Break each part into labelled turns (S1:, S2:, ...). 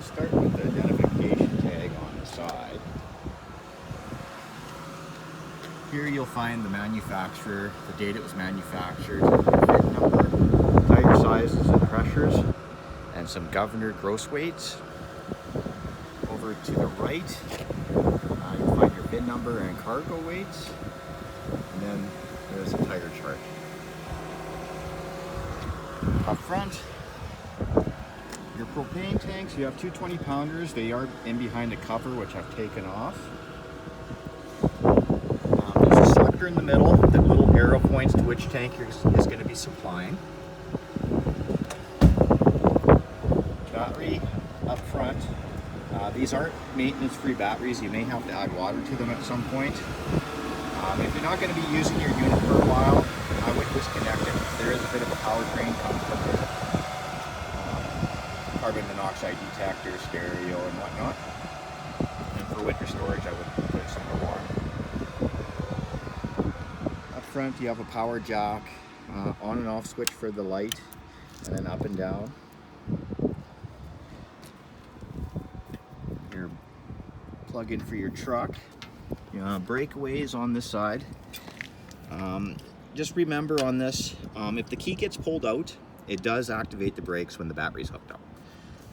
S1: We'll start with the identification tag on the side. Here you'll find the manufacturer, the date it was manufactured, VIN number, tire sizes and pressures, and some governor gross weights. Over to the right, you'll find your VIN number and cargo weights, and then there's a tire chart. Up front, your propane tanks, you have two 20-pounders. They are in behind the cover, which I've taken off. There's a sucker in the middle, the little arrow points to which tank is going to be supplying. Battery up front. These aren't maintenance-free batteries. You may have to add water to them at some point. If you're not going to be using your unit for a while, I would disconnect it. There is a bit of a power drain coming from the carbon monoxide detector, stereo, and whatnot. And for winter storage, I would put it somewhere warm. Up front, you have a power jack, on and off switch for the light, and then up and down. Your plug-in for your truck. Breakaways on this side. Just remember on this, if the key gets pulled out, it does activate the brakes when the battery's hooked up.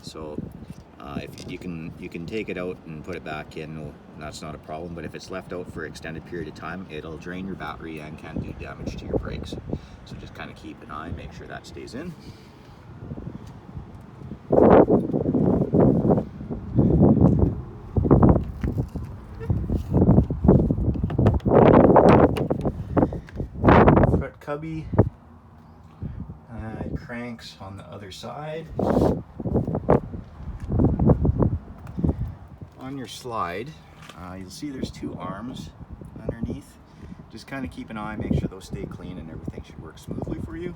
S1: So if you can take it out and put it back in, that's not a problem. But if it's left out for an extended period of time, it'll drain your battery and can do damage to your brakes. So just kind of keep an eye, make sure that stays in. Cubby cranks on the other side. On your slide, you'll see there's two arms underneath. Just kind of keep an eye, make sure those stay clean, and everything should work smoothly for you.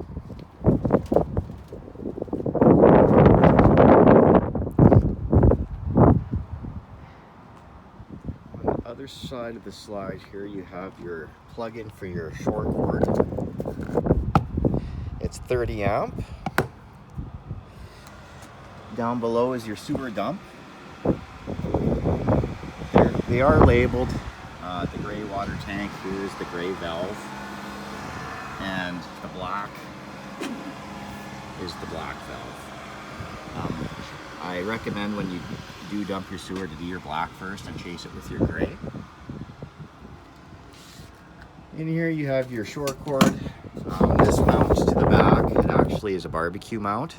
S1: On the other side of the slide here, you have your plug-in for your shore cord. It's 30 amp. Down below is your sewer dump. They are labeled. The gray water tank, here's the gray valve, and the black is the black valve. I recommend when you do dump your sewer to do your black first and chase it with your gray. In here you have your shore cord. This mounts to the back. It actually is a barbecue mount.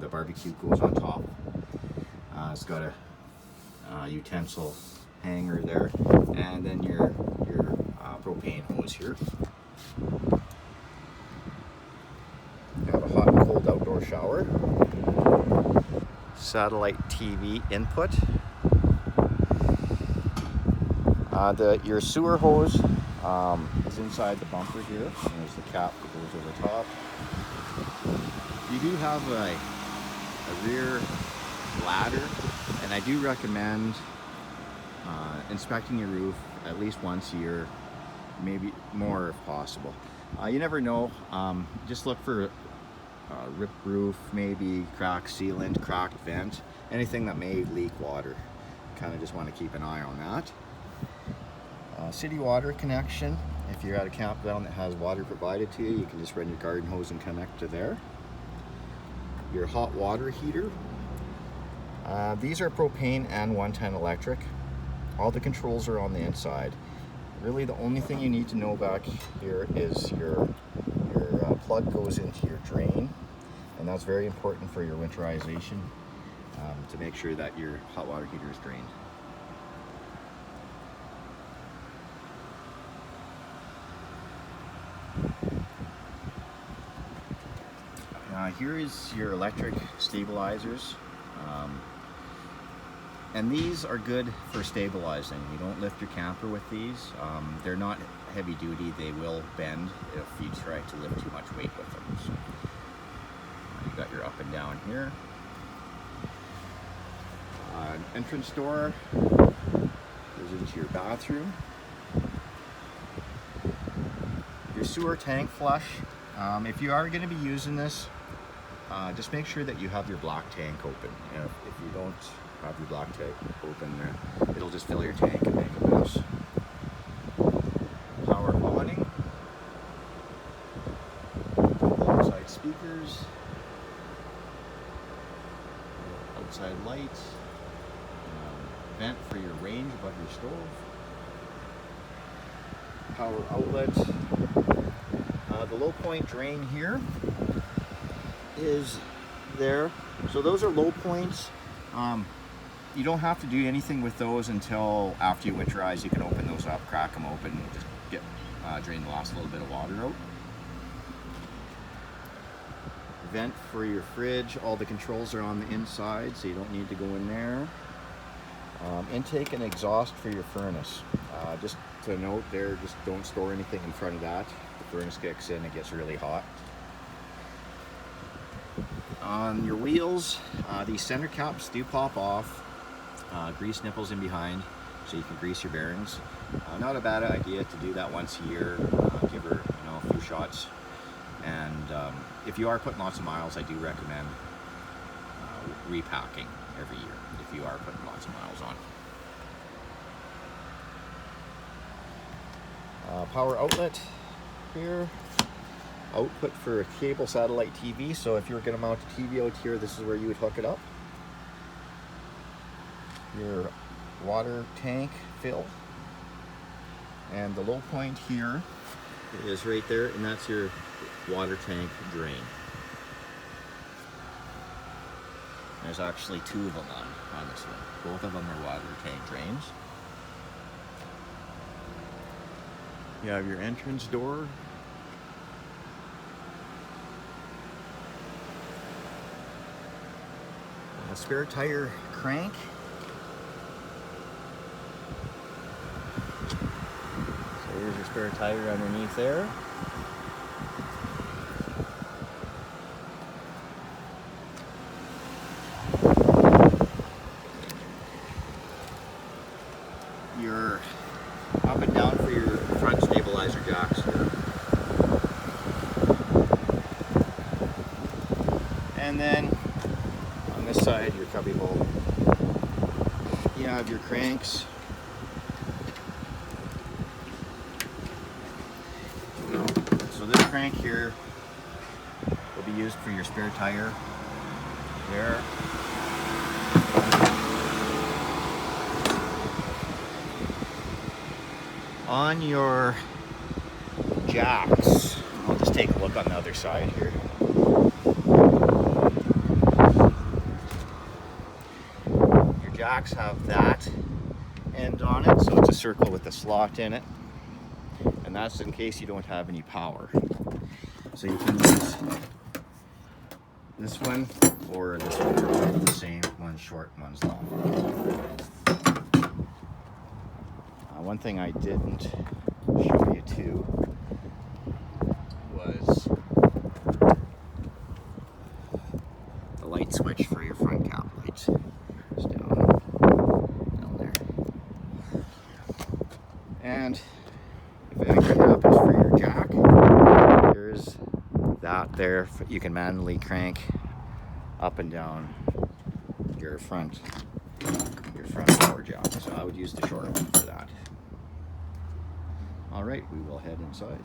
S1: The barbecue goes on top. It's got a utensil hanger there, and then your propane hose here. You have a hot and cold outdoor shower. Satellite TV input. Your sewer hose is inside the bumper here. And there's the cap that goes over top. You do have a rear ladder, and I do recommend inspecting your roof at least once a year, maybe more if possible. You never know. Just look for ripped roof, maybe cracked sealant, cracked vent, anything that may leak water. Kind of just want to keep an eye on that. City water connection. If you're at a campground that has water provided to you, you can just run your garden hose and connect to there. Your hot water heater. These are propane and 110 electric. All the controls are on the inside. Really the only thing you need to know back here is your plug goes into your drain, and that's very important for your winterization, to make sure that your hot water heater is drained. Here is your electric stabilizers, and these are good for stabilizing. You don't lift your camper with these. They're not heavy duty. They will bend if you try to lift too much weight with them. So, you got your up and down here. Entrance door goes into your bathroom. Your sewer tank flush. If you are going to be using this, just make sure that you have your black tank open. If you don't have your black tank open, it'll just fill your tank and make a mess. Power awning, outside speakers, outside lights, vent for your range above your stove, power outlet. The low point drain here is there. So those are low points. You don't have to do anything with those until after you winterize. You can open those up, crack them open, just drain the last little bit of water out. Vent for your fridge. All the controls are on the inside, so you don't need to go in there. Intake and exhaust for your furnace. Just to note there, just don't store anything in front of that. The furnace kicks in, it gets really hot. On your wheels, these center caps do pop off. Grease nipples in behind, so you can grease your bearings. Not a bad idea to do that once a year. Give her, a few shots. And if you are putting lots of miles, I do recommend repacking every year if you are putting lots of miles on. Power outlet here. Output for a cable satellite TV. So if you were going to mount a TV out here, this is where you would hook it up. Your water tank fill. And the low point here is right there, and that's your water tank drain. There's actually two of them on this one. Both of them are water tank drains. You have your entrance door. A spare tire crank. So here's your spare tire underneath there. Your up and down for your front stabilizer jacks here. And then on this side, your cubby hole. You have your cranks. So this crank here will be used for your spare tire there. On your jacks, I'll just take a look on the other side here. Your jacks have that end on it, so it's a circle with a slot in it, and that's in case you don't have any power. So you can use this one or this one. They're both the same. One's short, one's long. One thing I didn't show you too was the light switch for your front cap lights. It's down there. And if anything happens for your jack, there's that there. You can manually crank up and down your front power jack. So I would use the short one for that. All right, we will head inside.